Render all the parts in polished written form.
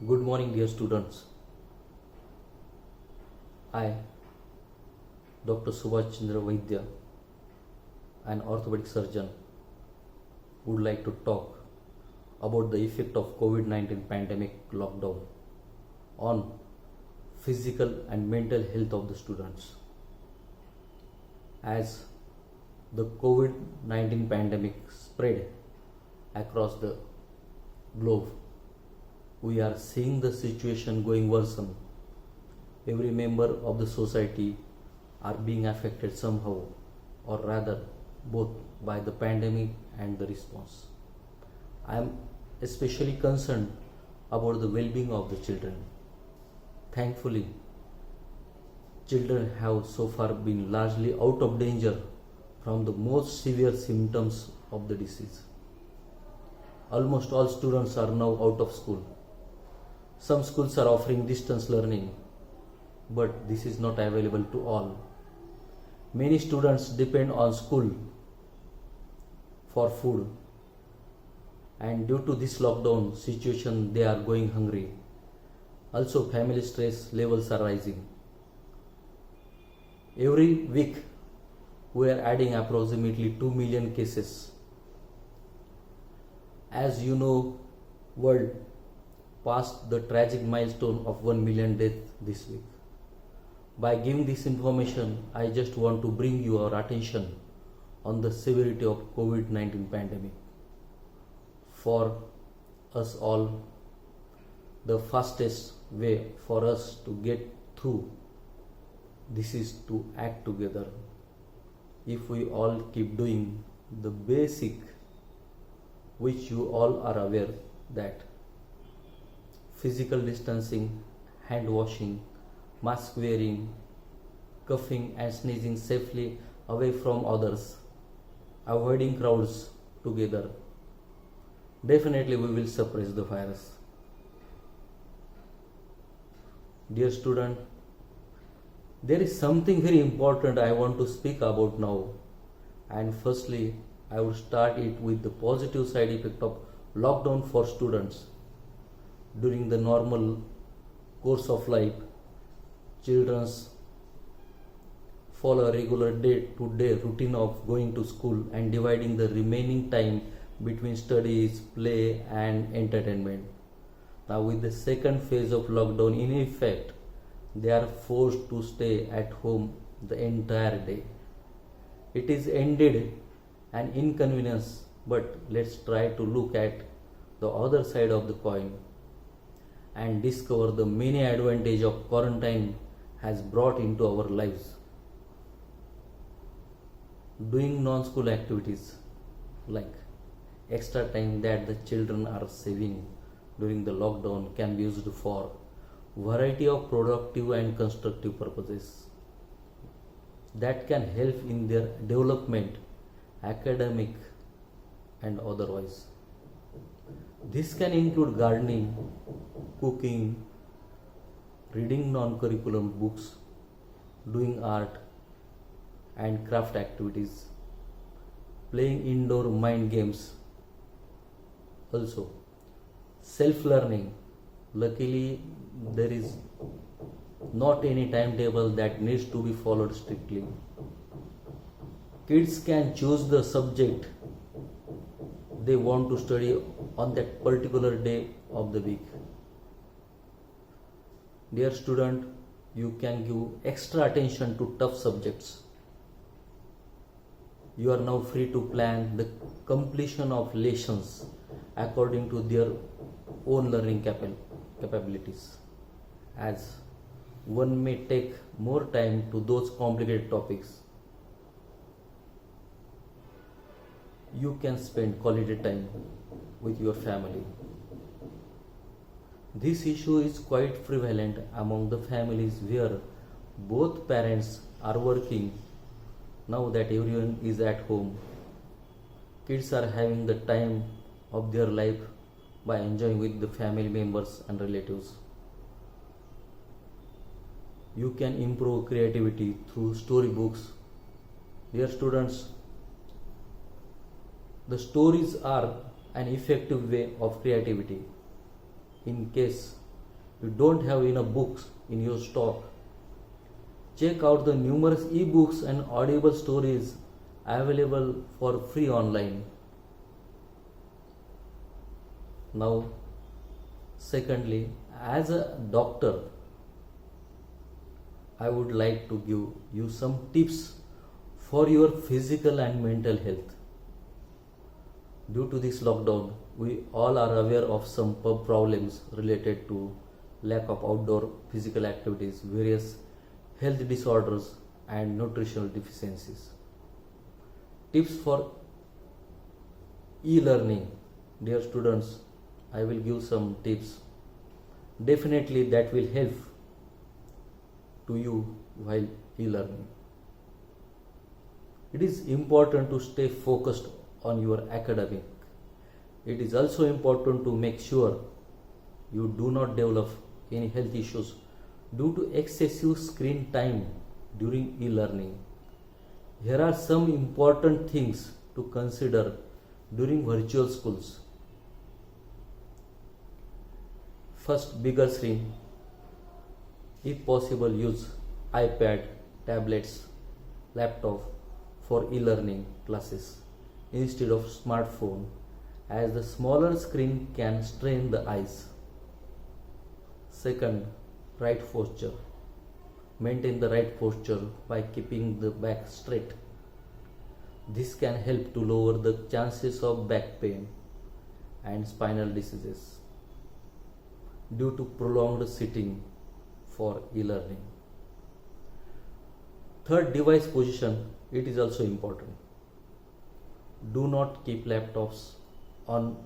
Good morning, dear students. I, Dr. Subhash Chandra Vaidya, an orthopedic surgeon, would like to talk about the effect of COVID-19 pandemic lockdown on physical and mental health of the students. As the COVID-19 pandemic spread across the globe, we are seeing the situation going worsen. Every member of the society are being affected somehow, or rather both, by the pandemic and the response. I am especially concerned about the well-being of the children. Thankfully, children have so far been largely out of danger from the most severe symptoms of the disease. Almost all students are now out of school. Some schools are offering distance learning, but this is not available to all. Many students depend on school for food, and due to this lockdown situation, they are going hungry. Also, family stress levels are rising. Every week, we are adding approximately 2 million cases. As you know, world passed the tragic milestone of 1 million deaths this week. By giving this information, I just want to bring your attention on the severity of COVID-19 pandemic. For us all, the fastest way for us to get through this is to act together. If we all keep doing the basic, which you all are aware that physical distancing, hand washing, mask wearing, coughing and sneezing safely away from others, avoiding crowds together, definitely we will suppress the virus. Dear student, there is something very important I want to speak about now. And firstly, I would start it with the positive side effect of lockdown for students. During the normal course of life, children follow a regular day-to-day routine of going to school and dividing the remaining time between studies, play and entertainment. Now with the second phase of lockdown in effect, they are forced to stay at home the entire day. It is indeed an inconvenience, but let's try to look at the other side of the coin and discover the many advantages of quarantine has brought into our lives. Doing non-school activities like extra time that the children are saving during the lockdown can be used for variety of productive and constructive purposes that can help in their development, academic and otherwise. This can include gardening, cooking, reading non-curriculum books, doing art and craft activities, playing indoor mind games. Also, self-learning. Luckily, there is not any timetable that needs to be followed strictly. Kids can choose the subject they want to study on that particular day of the week. Dear student, you can give extra attention to tough subjects. You are now free to plan the completion of lessons according to their own learning capabilities, as one may take more time to those complicated topics. You can spend quality time with your family. This issue is quite prevalent among the families where both parents are working. Now that everyone is at home, kids are having the time of their life by enjoying with the family members and relatives. You can improve creativity through storybooks. Dear students, the stories are an effective way of creativity. In case you don't have enough books in your stock, check out the numerous ebooks and audible stories available for free online. Now, secondly, as a doctor, I would like to give you some tips for your physical and mental health. Due to this lockdown, we all are aware of some problems related to lack of outdoor physical activities, various health disorders, and nutritional deficiencies. Tips for e-learning. Dear students, I will give some tips. Definitely that will help to you while e-learning. It is important to stay focused on your academic. It is also important to make sure you do not develop any health issues due to excessive screen time during e-learning. Here are some important things to consider during virtual schools. First, bigger screen. If possible, use iPad, tablets, laptop for e-learning classes instead of smartphone, as the smaller screen can strain the eyes. Second, right posture. Maintain the right posture by keeping the back straight. This can help to lower the chances of back pain and spinal diseases due to prolonged sitting for e-learning. Third, device position. It is also important. Do not keep laptops on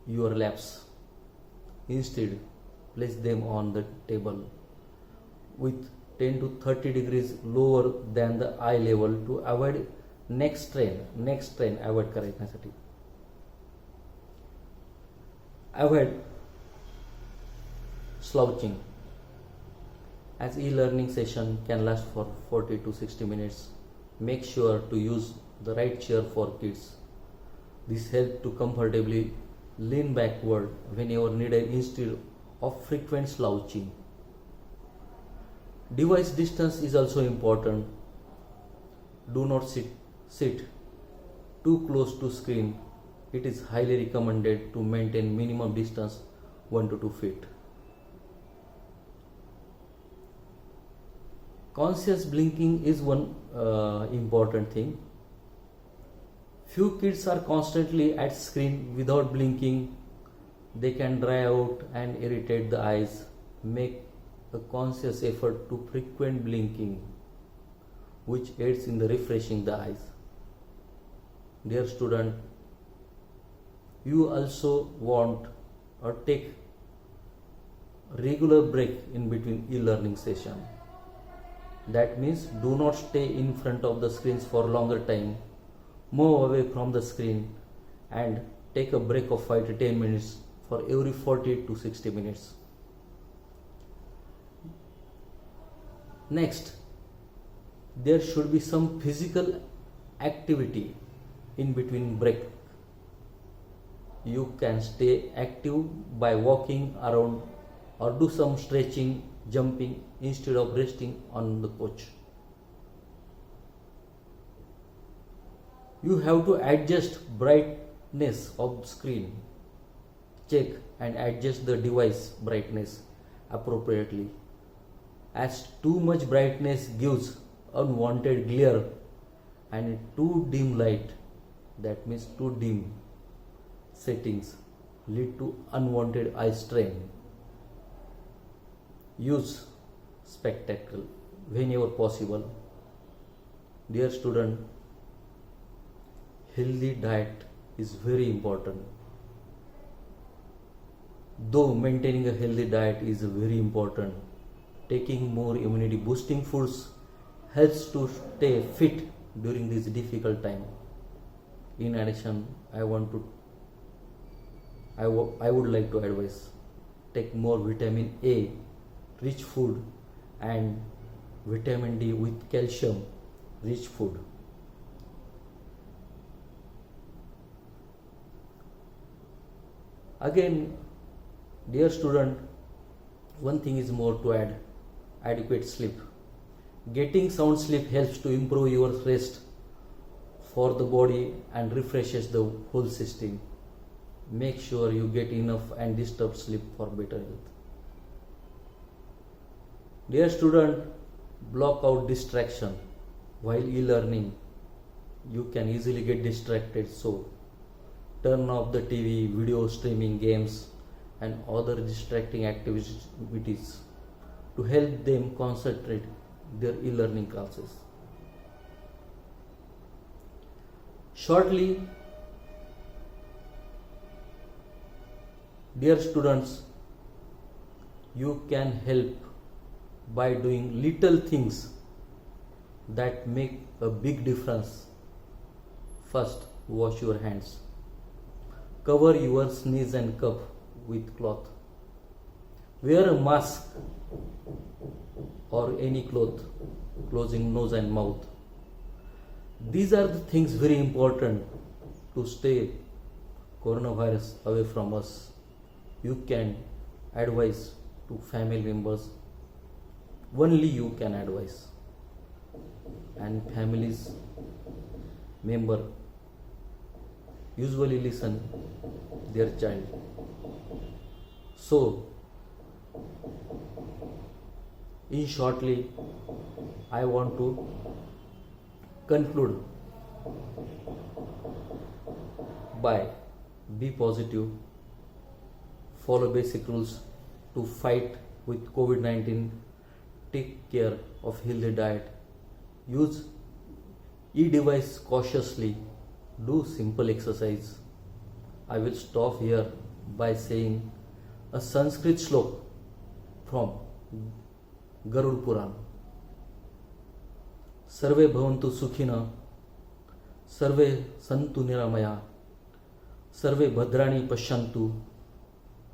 your laps. Instead, place them on the table with 10 to 30 degrees lower than the eye level to avoid neck strain avoid करण्यासाठी. Avoid slouching. As e-learning session can last for 40 to 60 minutes, make sure to use the right chair for kids. This helps to comfortably lean backward whenever needed instead of frequent slouching. Device distance is also important. Do not sit too close to screen. It is highly recommended to maintain minimum distance 1 to 2 feet. Conscious blinking is one important thing. Few kids are constantly at screen without blinking. They can dry out and irritate the eyes. Make a conscious effort to frequent blinking, which aids in the refreshing the eyes. Dear student, you also want or take regular break in between e-learning session. That means do not stay in front of the screens for longer time. Move away from the screen and take a break of 5 to 10 minutes for every 40 to 60 minutes. Next, there should be some physical activity in between break. You can stay active by walking around or do some stretching, jumping instead of resting on the couch. You have to adjust brightness of screen. Check and adjust the device brightness appropriately, as too much brightness gives unwanted glare and too dim light, that means too dim settings, lead to unwanted eye strain. Use spectacle whenever possible. Dear student, healthy diet is very important. Though maintaining a healthy diet is very important, taking more immunity boosting foods helps to stay fit during this difficult time. In addition, I would like to advise, take more vitamin A rich food and vitamin D with calcium rich food. Again, dear student, one thing is more to add: adequate sleep. Getting sound sleep helps to improve your rest for the body and refreshes the whole system. Make sure you get enough and disturbed sleep for better health. Dear student, block out distraction. While e-learning, you can easily get distracted, so turn off the TV, video streaming, games and other distracting activities to help them concentrate their e-learning classes. Shortly, dear students, you can help by doing little things that make a big difference. First, wash your hands. Cover your sneeze and cough with cloth. Wear a mask or any cloth closing nose and mouth. These are the things very important to stay coronavirus away from us. You can advise to family members. Only you can advise, and families member usually listen their child. So in shortly, I want to conclude by: be positive, follow basic rules to fight with COVID-19, take care of healthy diet, use e-device cautiously, do simple exercise. I will stop here by saying a Sanskrit slok from Garud Puran. सर्वे भवन्तु सुखिनः, सर्वे सन्तु निरामया, सर्वे भद्राणि पश्यन्तु,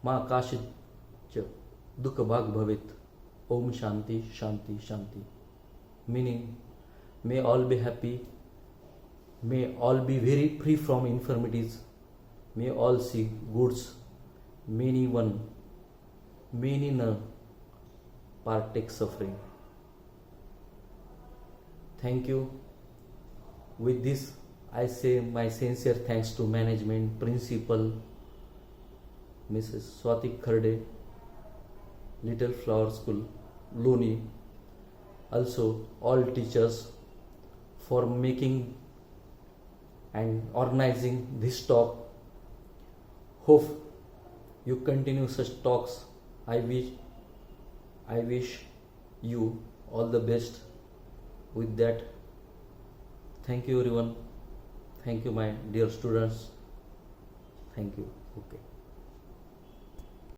मा काचित् दुःखभाग् भवेत्. Om Shanti Shanti Shanti. Meaning, may all be happy, may all be very free from infirmities, may all see goods, many no partake suffering. Thank you. With this, I say my sincere thanks to management, principal, Mrs. Swati Kharde, Little Flower School, Loni, also all teachers for making and organizing this talk. Hope you continue such talks. I wish you all the best with that. Thank you everyone. Thank you my dear students. Thank you. Okay.